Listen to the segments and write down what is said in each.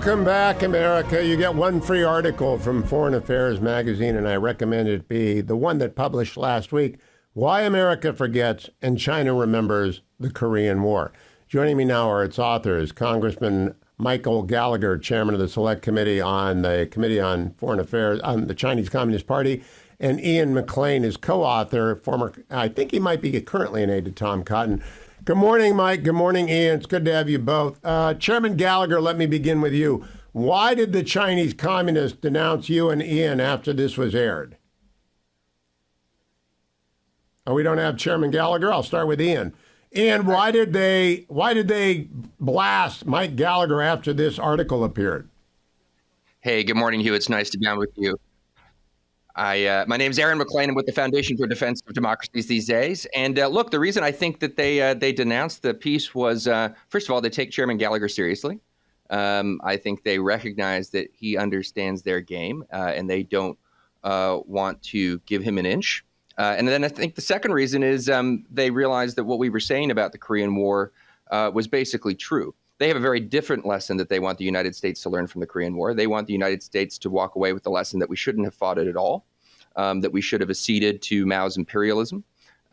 Welcome back, America. You get one free article from Foreign Affairs magazine, and I recommend it be the one that published last week, Why America Forgets and China Remembers the Korean War. Joining me now are its authors, Congressman Michael Gallagher, chairman of the Select Committee on the Committee on Foreign Affairs on the Chinese Communist Party, and Ian MacLean, his co-author, I think he might be currently an aide to Tom Cotton. Good morning, Mike. Good morning, Ian. It's good to have you both. Chairman Gallagher, let me begin with you. Why did the Chinese communists denounce you and Ian after this was aired? Oh, we don't have Chairman Gallagher? I'll start with Ian. Ian, why did they blast Mike Gallagher after this article appeared? Hey, good morning, Hugh. It's nice to be on with you. My name's Aaron MacLean. I'm with the Foundation for Defense of Democracies these days. And look, the reason I think that they denounced the piece was, first of all, they take Chairman Gallagher seriously. I think they recognize that he understands their game, and they don't want to give him an inch. And then I think the second reason is they realize that what we were saying about the Korean War was basically true. They have a very different lesson that they want the United States to learn from the Korean War. They want the United States to walk away with the lesson that we shouldn't have fought it at all, that we should have acceded to Mao's imperialism,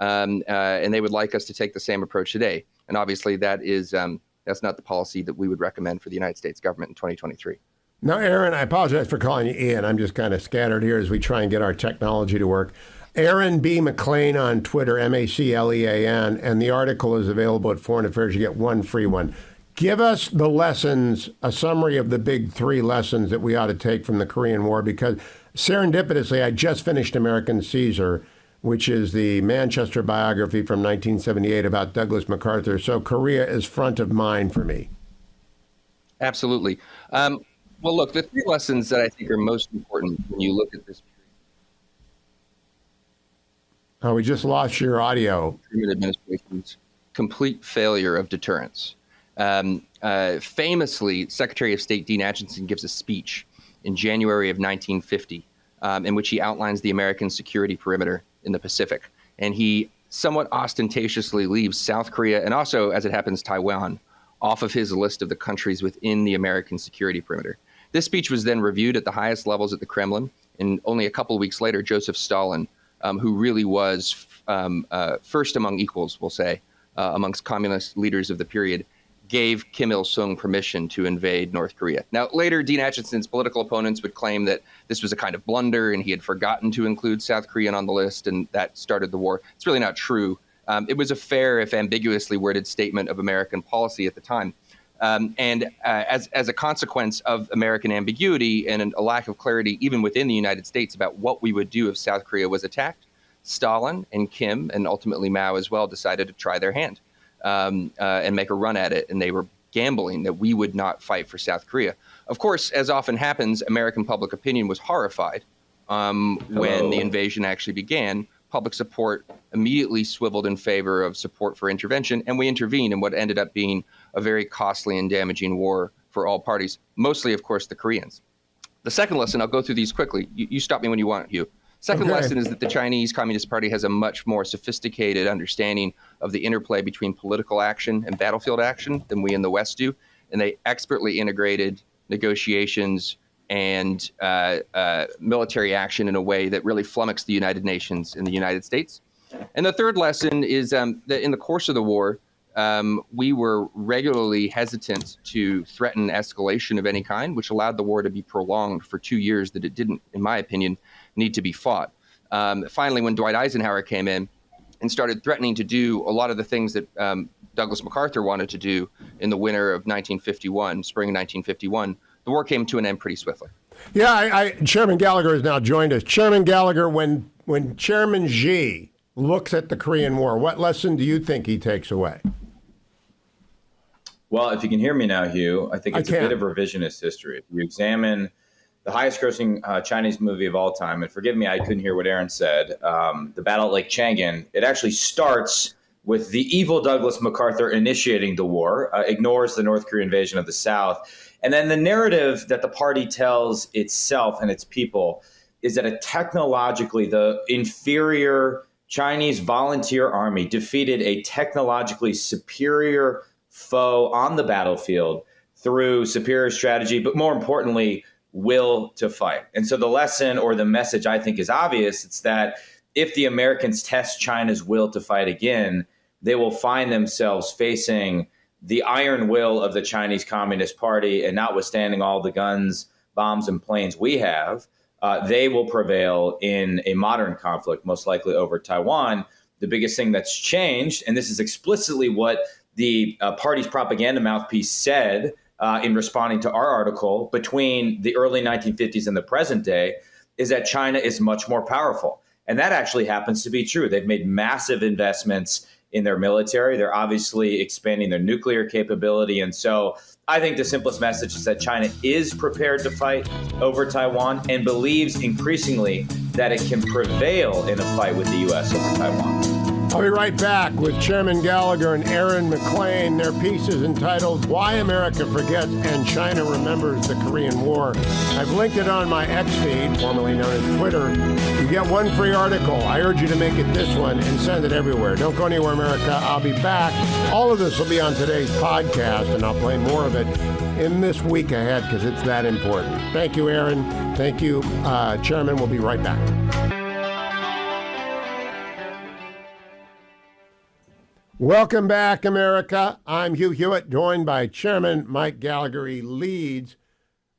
and they would like us to take the same approach today. And obviously, that's not the policy that we would recommend for the United States government in 2023. Now, Aaron, I apologize for calling you Ian. I'm just kind of scattered here as we try and get our technology to work. Aaron B. MacLean on Twitter, MacLean, and the article is available at Foreign Affairs. You get one free one. Give us the lessons, a summary of the big three lessons that we ought to take from the Korean War, because serendipitously, I just finished American Caesar, which is the Manchester biography from 1978 about Douglas MacArthur. So Korea is front of mind for me. Absolutely. Well, look, the three lessons that I think are most important when you look at this period. Oh, we just lost your audio. Truman administration's complete failure of deterrence. Famously, Secretary of State Dean Acheson gives a speech in January of 1950 in which he outlines the American security perimeter in the Pacific. And he somewhat ostentatiously leaves South Korea and also, as it happens, Taiwan off of his list of the countries within the American security perimeter. This speech was then reviewed at the highest levels at the Kremlin. And only a couple of weeks later, Joseph Stalin, who really was first among equals, we'll say, amongst communist leaders of the period, gave Kim Il-sung permission to invade North Korea. Now, later, Dean Acheson's political opponents would claim that this was a kind of blunder and he had forgotten to include South Korea on the list, and that started the war. It's really not true. It was a fair, if ambiguously worded, statement of American policy at the time. As a consequence of American ambiguity and a lack of clarity, even within the United States, about what we would do if South Korea was attacked, Stalin and Kim, and ultimately Mao as well, decided to try their hand. And make a run at it. And they were gambling that we would not fight for South Korea. Of course, as often happens, American public opinion was horrified when the invasion actually began. Public support immediately swiveled in favor of support for intervention, and we intervened in what ended up being a very costly and damaging war for all parties, mostly, of course, the Koreans. The second lesson, I'll go through these quickly. You stop me when you want, Hugh. Second lesson is that the Chinese Communist Party has a much more sophisticated understanding of the interplay between political action and battlefield action than we in the West do. And they expertly integrated negotiations and military action in a way that really flummoxed the United Nations and the United States. And the third lesson is that in the course of the war, we were regularly hesitant to threaten escalation of any kind, which allowed the war to be prolonged for 2 years that it didn't, in my opinion, need to be fought. Finally, when Dwight Eisenhower came in and started threatening to do a lot of the things that Douglas MacArthur wanted to do in the winter of 1951, spring of 1951, the war came to an end pretty swiftly. Yeah, Chairman Gallagher has now joined us. Chairman Gallagher, when Chairman Xi looks at the Korean War, what lesson do you think he takes away? Well, if you can hear me now, Hugh, I think it's a bit of revisionist history. If you examine the highest grossing Chinese movie of all time, and forgive me, I couldn't hear what Aaron said, The Battle at Lake Changan, it actually starts with the evil Douglas MacArthur initiating the war, ignores the North Korean invasion of the South. And then the narrative that the party tells itself and its people is that the inferior Chinese volunteer army defeated a technologically superior foe on the battlefield through superior strategy, but more importantly, will to fight. And so the lesson or the message, I think, is obvious. It's that if the Americans test China's will to fight again, they will find themselves facing the iron will of the Chinese Communist Party, and notwithstanding all the guns, bombs, and planes we have, they will prevail in a modern conflict, most likely over Taiwan. The biggest thing that's changed, and this is explicitly what the party's propaganda mouthpiece said in responding to our article, between the early 1950s and the present day, is that China is much more powerful. And that actually happens to be true. They've made massive investments in their military. They're obviously expanding their nuclear capability. And so I think the simplest message is that China is prepared to fight over Taiwan and believes increasingly that it can prevail in a fight with the U.S. over Taiwan. I'll be right back with Chairman Gallagher and Aaron MacLean. Their piece is entitled Why America Forgets and China Remembers the Korean War. I've linked it on my X feed, formerly known as Twitter. You get one free article. I urge you to make it this one and send it everywhere. Don't go anywhere, America. I'll be back. All of this will be on today's podcast, and I'll play more of it in this week ahead because it's that important. Thank you, Aaron. Thank you, Chairman. We'll be right back. Welcome back, America. I'm Hugh Hewitt, joined by Chairman Mike Gallagher. He leads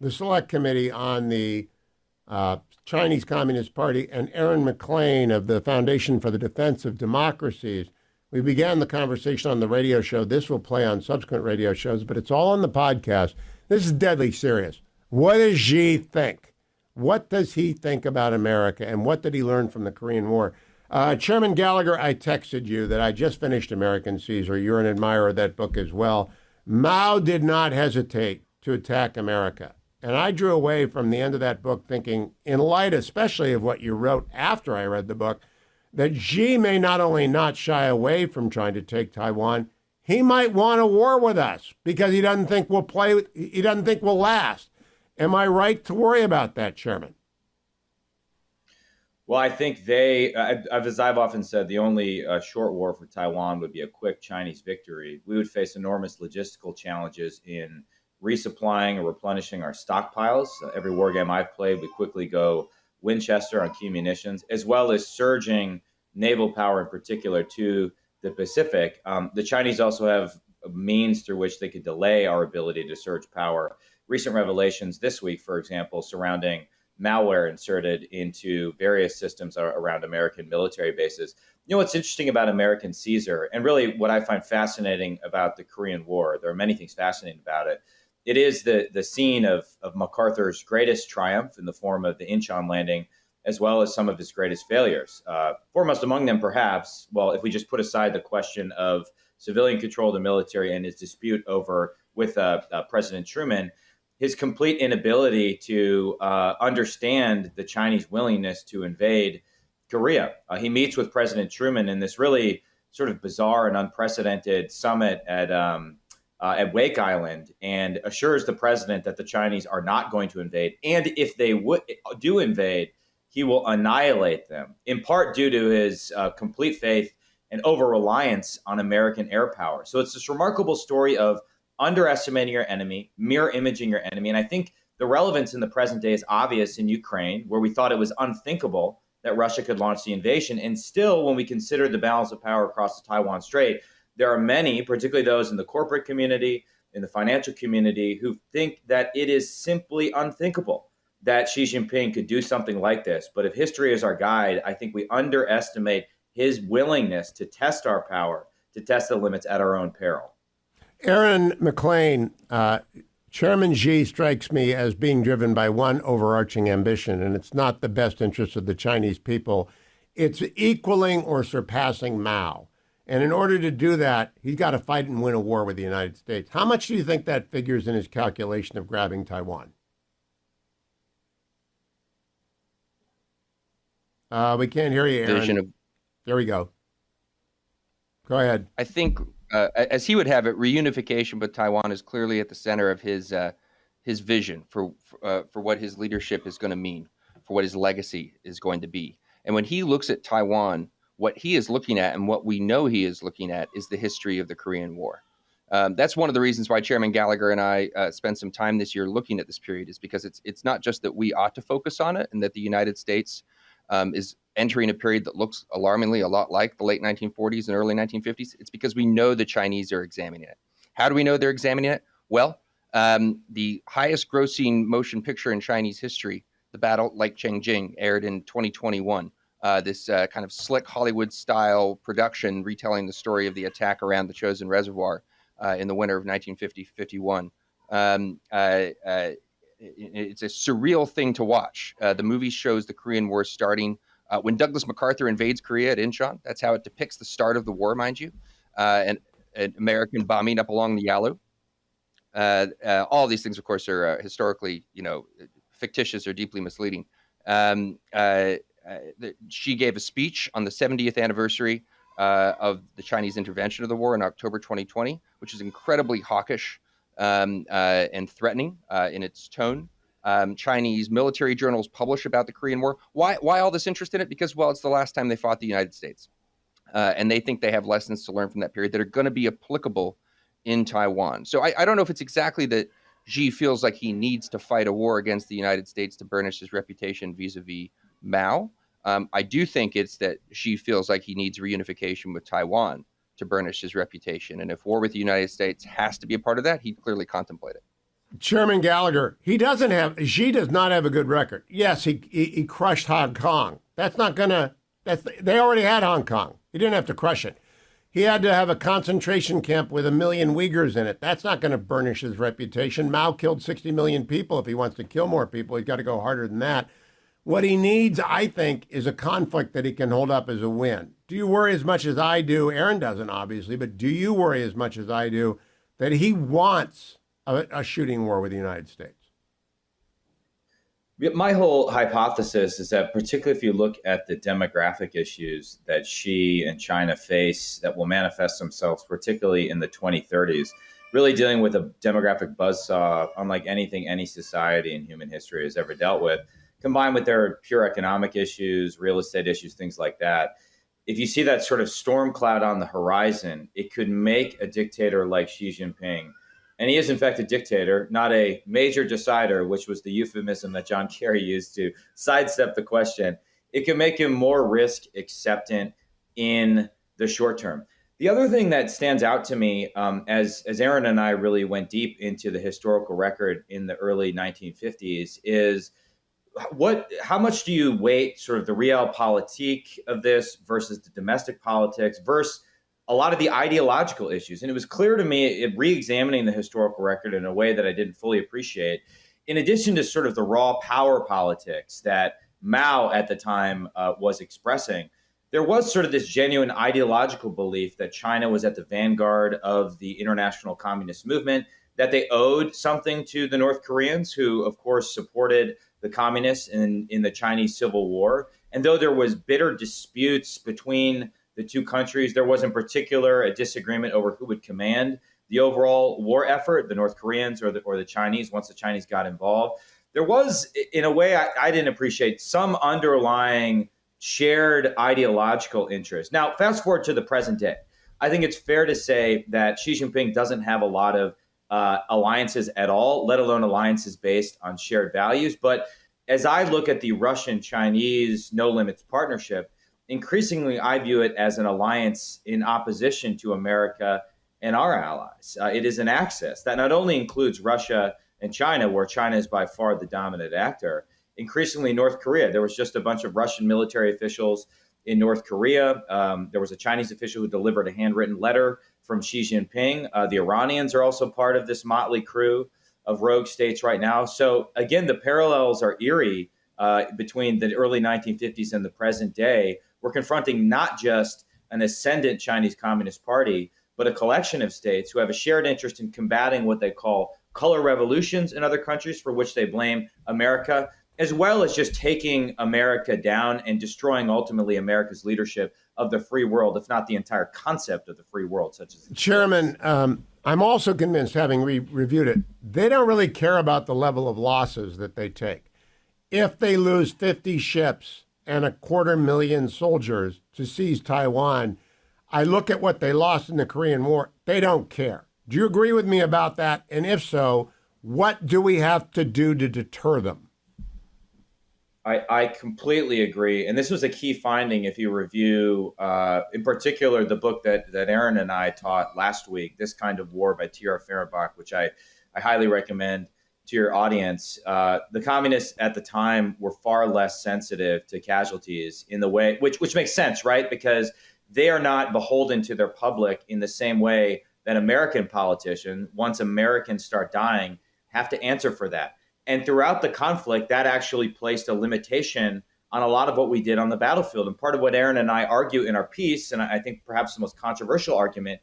the Select Committee on the Chinese Communist Party, and Aaron MacLean of the Foundation for the Defense of Democracies. We began the conversation on the radio show. This will play on subsequent radio shows, but it's all on the podcast. This is deadly serious. What does Xi think? What does he think about America, and what did he learn from the Korean War? Chairman Gallagher, I texted you that I just finished American Caesar. You're an admirer of that book as well. Mao did not hesitate to attack America. And I drew away from the end of that book thinking, in light especially of what you wrote after I read the book, that Xi may not only not shy away from trying to take Taiwan, he might want a war with us because he doesn't think we'll last. Am I right to worry about that, Chairman? Well, I think as I've often said, the only short war for Taiwan would be a quick Chinese victory. We would face enormous logistical challenges in resupplying or replenishing our stockpiles. Every war game I've played, we quickly go Winchester on key munitions, as well as surging naval power in particular to the Pacific. The Chinese also have means through which they could delay our ability to surge power. Recent revelations this week, for example, surrounding malware inserted into various systems around American military bases. You know what's interesting about American Caesar, and really what I find fascinating about the Korean War, there are many things fascinating about it. It is the scene of MacArthur's greatest triumph in the form of the Incheon landing, as well as some of his greatest failures. Foremost among them, perhaps, well, if we just put aside the question of civilian control of the military and his dispute with President Truman, his complete inability to understand the Chinese willingness to invade Korea. He meets with President Truman in this really sort of bizarre and unprecedented summit at Wake Island, and assures the president that the Chinese are not going to invade. And if they do invade, he will annihilate them, in part due to his complete faith and over-reliance on American air power. So it's this remarkable story of underestimating your enemy, mirror imaging your enemy. And I think the relevance in the present day is obvious in Ukraine, where we thought it was unthinkable that Russia could launch the invasion. And still, when we consider the balance of power across the Taiwan Strait, there are many, particularly those in the corporate community, in the financial community, who think that it is simply unthinkable that Xi Jinping could do something like this. But if history is our guide, I think we underestimate his willingness to test our power, to test the limits at our own peril. Aaron MacLean, Chairman Xi strikes me as being driven by one overarching ambition, and it's not the best interest of the Chinese people. It's equaling or surpassing Mao. And in order to do that, he's got to fight and win a war with the United States. How much do you think that figures in his calculation of grabbing Taiwan? We can't hear you, Aaron. There we go. Go ahead. I think, as he would have it, reunification with Taiwan is clearly at the center of his vision for what his leadership is going to mean, for what his legacy is going to be. And when he looks at Taiwan, what he is looking at and what we know he is looking at is the history of the Korean War. That's one of the reasons why Chairman Gallagher and I spent some time this year looking at this period, is because it's not just that we ought to focus on it and that the United States is entering a period that looks alarmingly a lot like the late 1940s and early 1950s. It's because we know the Chinese are examining it. How do we know they're examining it? Well, the highest grossing motion picture in Chinese history, The Battle Like Changjing, aired in 2021. This kind of slick Hollywood style production retelling the story of the attack around the Chosin Reservoir in the winter of 1950-51. It's a surreal thing to watch. The movie shows the Korean War starting when Douglas MacArthur invades Korea at Incheon. That's how it depicts the start of the war, mind you, and an American bombing up along the Yalu. All these things, of course, are historically, fictitious or deeply misleading. She gave a speech on the 70th anniversary of the Chinese intervention of the war in October 2020, which is incredibly hawkish and threatening in its tone. Chinese military journals publish about the Korean War. Why all this interest in it? Because, well, it's the last time they fought the United States. And they think they have lessons to learn from that period that are going to be applicable in Taiwan. So I don't know if it's exactly that Xi feels like he needs to fight a war against the United States to burnish his reputation vis-a-vis Mao. I do think it's that Xi feels like he needs reunification with Taiwan to burnish his reputation. And if war with the United States has to be a part of that, he'd clearly contemplate it. Chairman Gallagher, Xi does not have a good record. Yes, he crushed Hong Kong. They already had Hong Kong. He didn't have to crush it. He had to have a concentration camp with 1 million Uyghurs in it. That's not going to burnish his reputation. Mao killed 60 million people. If he wants to kill more people, he's got to go harder than that. What he needs, I think, is a conflict that he can hold up as a win. Do you worry as much as I do? Aaron doesn't, obviously, but do you worry as much as I do that he wants a shooting war with the United States? My whole hypothesis is that, particularly if you look at the demographic issues that Xi and China face that will manifest themselves, particularly in the 2030s, really dealing with a demographic buzzsaw unlike anything any society in human history has ever dealt with, combined with their pure economic issues, real estate issues, things like that. If you see that sort of storm cloud on the horizon, it could make a dictator like Xi Jinping, and he is in fact a dictator, not a major decider, which was the euphemism that John Kerry used to sidestep the question. It can make him more risk acceptant in the short term. The other thing that stands out to me, as Aaron and I really went deep into the historical record in the early 1950s, is how much do you weight sort of the realpolitik of this versus the domestic politics versus a lot of the ideological issues? And it was clear to me, re-examining the historical record in a way that I didn't fully appreciate, in addition to sort of the raw power politics that Mao at the time was expressing, there was sort of this genuine ideological belief that China was at the vanguard of the international communist movement, that they owed something to the North Koreans, who, of course, supported the communists in the Chinese Civil War. And though there was bitter disputes between the two countries, there was in particular a disagreement over who would command the overall war effort, the North Koreans or the Chinese, once the Chinese got involved. There was, in a way I didn't appreciate, some underlying shared ideological interest. Now, fast forward to the present day. I think it's fair to say that Xi Jinping doesn't have a lot of alliances at all, let alone alliances based on shared values. But as I look at the Russian-Chinese no limits partnership, increasingly I view it as an alliance in opposition to America and our allies. It is an axis that not only includes Russia and China, where China is by far the dominant actor, increasingly North Korea. There was just a bunch of Russian military officials in North Korea. There was a Chinese official who delivered a handwritten letter from Xi Jinping. The Iranians are also part of this motley crew of rogue states right now. So again, the parallels are eerie between the early 1950s and the present day. We're confronting not just an ascendant Chinese Communist Party, but a collection of states who have a shared interest in combating what they call color revolutions in other countries, for which they blame America, as well as just taking America down and destroying ultimately America's leadership of the free world, if not the entire concept of the free world, such as Chairman. I'm also convinced, having reviewed it, they don't really care about the level of losses that they take. If they lose 50 ships and 250,000 soldiers to seize Taiwan, I look at what they lost in the Korean War. They don't care. Do you agree with me about that? And if so, what do we have to do to deter them? I completely agree. And this was a key finding if you review, in particular, the book that Aaron and I taught last week, This Kind of War by T.R. Fehrenbach, which I highly recommend to your audience. The communists at the time were far less sensitive to casualties in the way, which makes sense, right? Because they are not beholden to their public in the same way that American politicians, once Americans start dying, have to answer for that. And throughout the conflict, that actually placed a limitation on a lot of what we did on the battlefield. And part of what Aaron and I argue in our piece, and I think perhaps the most controversial argument,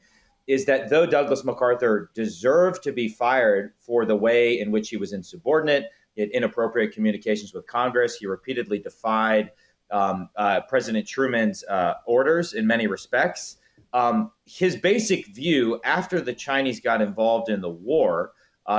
is that though Douglas MacArthur deserved to be fired for the way in which he was insubordinate, he had inappropriate communications with Congress, he repeatedly defied President Truman's orders in many respects. His basic view after the Chinese got involved in the war,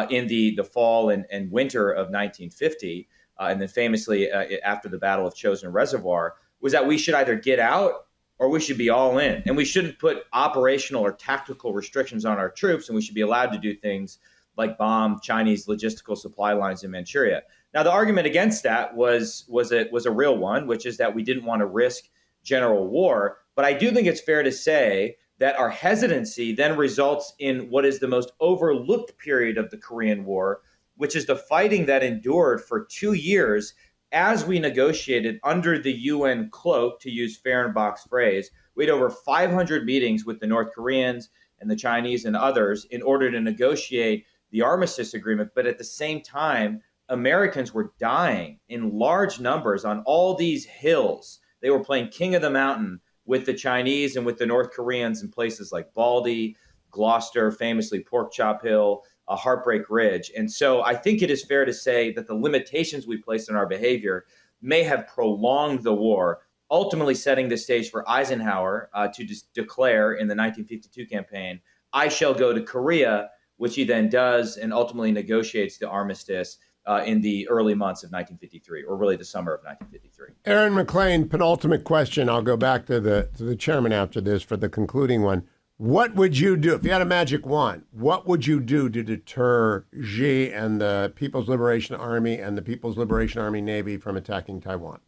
in the fall and winter of 1950, and then famously after the Battle of Chosin Reservoir, was that we should either get out or we should be all in. And we shouldn't put operational or tactical restrictions on our troops, and we should be allowed to do things like bomb Chinese logistical supply lines in Manchuria. Now, the argument against that was a real one, which is that we didn't want to risk general war. But I do think it's fair to say that our hesitancy then results in what is the most overlooked period of the Korean War, which is the fighting that endured for 2 years as we negotiated under the UN cloak, to use Fehrenbach's phrase. We had over 500 meetings with the North Koreans and the Chinese and others in order to negotiate the armistice agreement. But at the same time, Americans were dying in large numbers on all these hills. They were playing king of the mountain with the Chinese and with the North Koreans in places like Baldy, Gloucester, famously Pork Chop Hill, Heartbreak Ridge. And so I think it is fair to say that the limitations we placed on our behavior may have prolonged the war, ultimately setting the stage for Eisenhower to declare in the 1952 campaign, I shall go to Korea, which he then does and ultimately negotiates the armistice in the early months of 1953, or really the summer of 1953. Aaron MacLean, penultimate question. I'll go back to the chairman after this for the concluding one. What would you do if you had a magic wand? What would you do to deter Xi and the People's Liberation Army and the People's Liberation Army Navy from attacking Taiwan?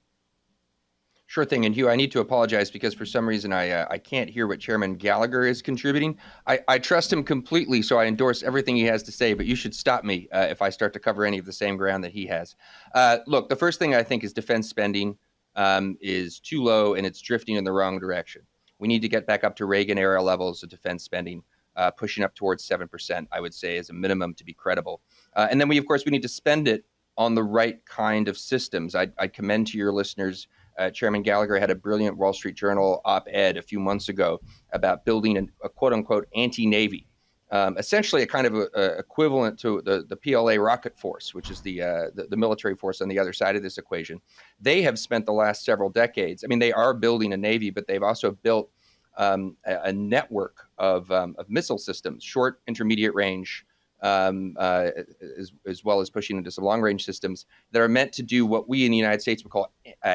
Sure thing. And Hugh, I need to apologize because for some reason I can't hear what Chairman Gallagher is contributing. I trust him completely, so I endorse everything he has to say, but you should stop me if I start to cover any of the same ground that he has. Look, the first thing I think is defense spending is too low and it's drifting in the wrong direction. We need to get back up to Reagan-era levels of defense spending, pushing up towards 7%, I would say, as a minimum to be credible. And then we need to spend it on the right kind of systems. I commend to your listeners Chairman Gallagher had a brilliant Wall Street Journal op-ed a few months ago about building a quote-unquote anti-Navy, essentially a kind of equivalent to the PLA rocket force, which is the military force on the other side of this equation. They have spent the last several decades. I mean, they are building a Navy, but they've also built a network of missile systems, short, intermediate range, as well as pushing into some long-range systems that are meant to do what we in the United States would call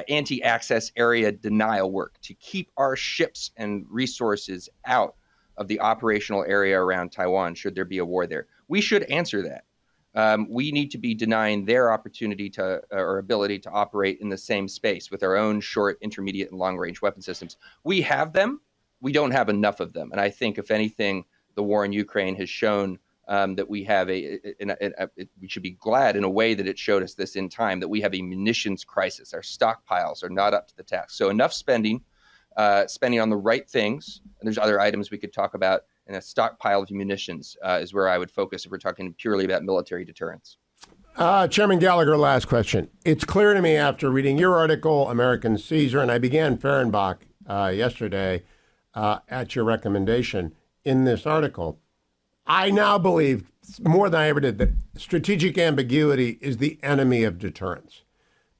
anti-access area denial work, to keep our ships and resources out of the operational area around Taiwan should there be a war there. We should answer that. We need to be denying their opportunity to or ability to operate in the same space with our own short, intermediate, and long-range weapon systems. We have them. We don't have enough of them. And I think, if anything, the war in Ukraine has shown that we have we should be glad in a way that it showed us this in time, that we have a munitions crisis. Our stockpiles are not up to the task. So enough spending on the right things. And there's other items we could talk about. And a stockpile of munitions is where I would focus if we're talking purely about military deterrence. Chairman Gallagher, last question. It's clear to me after reading your article, American Caesar, and I began Fehrenbach yesterday at your recommendation in this article. I now believe more than I ever did that strategic ambiguity is the enemy of deterrence.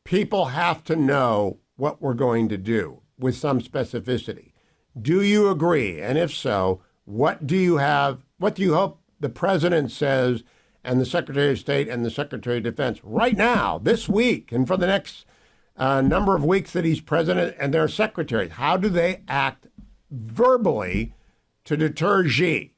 People have to know what we're going to do with some specificity. Do you agree? And if so, what do you hope the president says and the Secretary of State and the Secretary of Defense right now, this week, and for the next number of weeks that he's president, and their secretaries? How do they act verbally to deter Xi?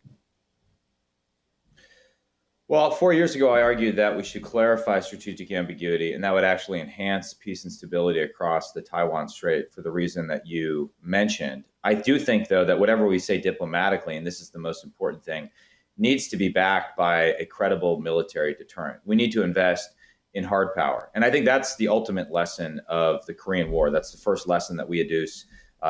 Well, 4 years ago, I argued that we should clarify strategic ambiguity, and that would actually enhance peace and stability across the Taiwan Strait for the reason that you mentioned. I do think, though, that whatever we say diplomatically, and this is the most important thing, needs to be backed by a credible military deterrent. We need to invest in hard power. And I think that's the ultimate lesson of the Korean War. That's the first lesson that we adduce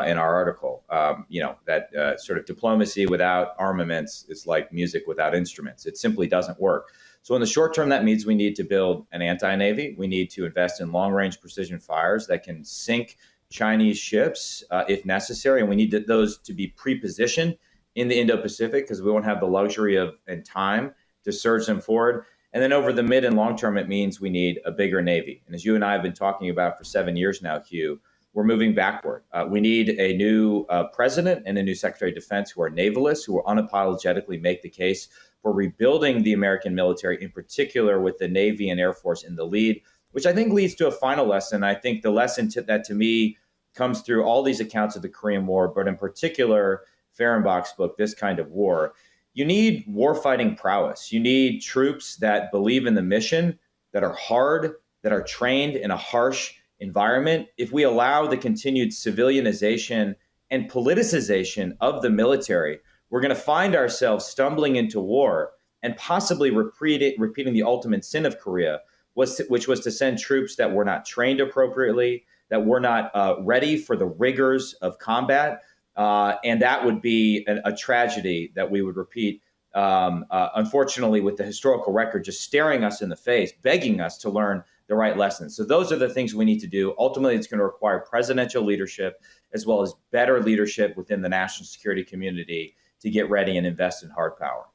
in our article. That sort of diplomacy without armaments is like music without instruments. It simply doesn't work. So in the short term, that means we need to build an anti-navy. We need to invest in long-range precision fires that can sink Chinese ships if necessary. And we need those to be pre-positioned in the Indo-Pacific because we won't have the luxury of and time to surge them forward. And then over the mid and long term, it means we need a bigger Navy. And as you and I have been talking about for 7 years now, Hugh, we're moving backward. We need a new president and a new Secretary of Defense who are navalists, who will unapologetically make the case for rebuilding the American military, in particular with the Navy and Air Force in the lead, which I think leads to a final lesson. I think the lesson that to me comes through all these accounts of the Korean War, but in particular, Fehrenbach's book, This Kind of War. You need warfighting prowess. You need troops that believe in the mission, that are hard, that are trained in a harsh environment. If we allow the continued civilianization and politicization of the military, we're going to find ourselves stumbling into war and possibly repeating the ultimate sin of Korea, which was to send troops that were not trained appropriately, that were not ready for the rigors of combat. And that would be a tragedy that we would repeat, unfortunately, with the historical record just staring us in the face, begging us to learn the right lessons. So those are the things we need to do. Ultimately, it's going to require presidential leadership as well as better leadership within the national security community to get ready and invest in hard power.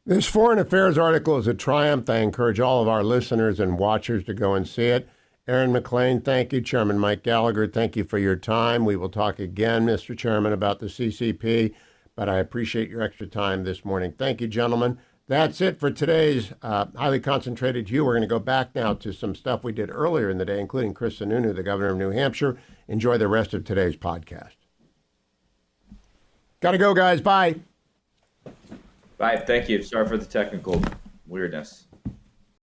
This Foreign Affairs article is a triumph. I encourage all of our listeners and watchers to go and see it. Aaron MacLean, thank you. Chairman Mike Gallagher, thank you for your time. We will talk again, Mr. Chairman, about the CCP, but I appreciate your extra time this morning. Thank you, gentlemen. That's it for today's highly concentrated Hugh. We're going to go back now to some stuff we did earlier in the day, including Chris Sununu, the governor of New Hampshire. Enjoy the rest of today's podcast. Got to go, guys. Bye. Bye. Thank you. Sorry for the technical weirdness.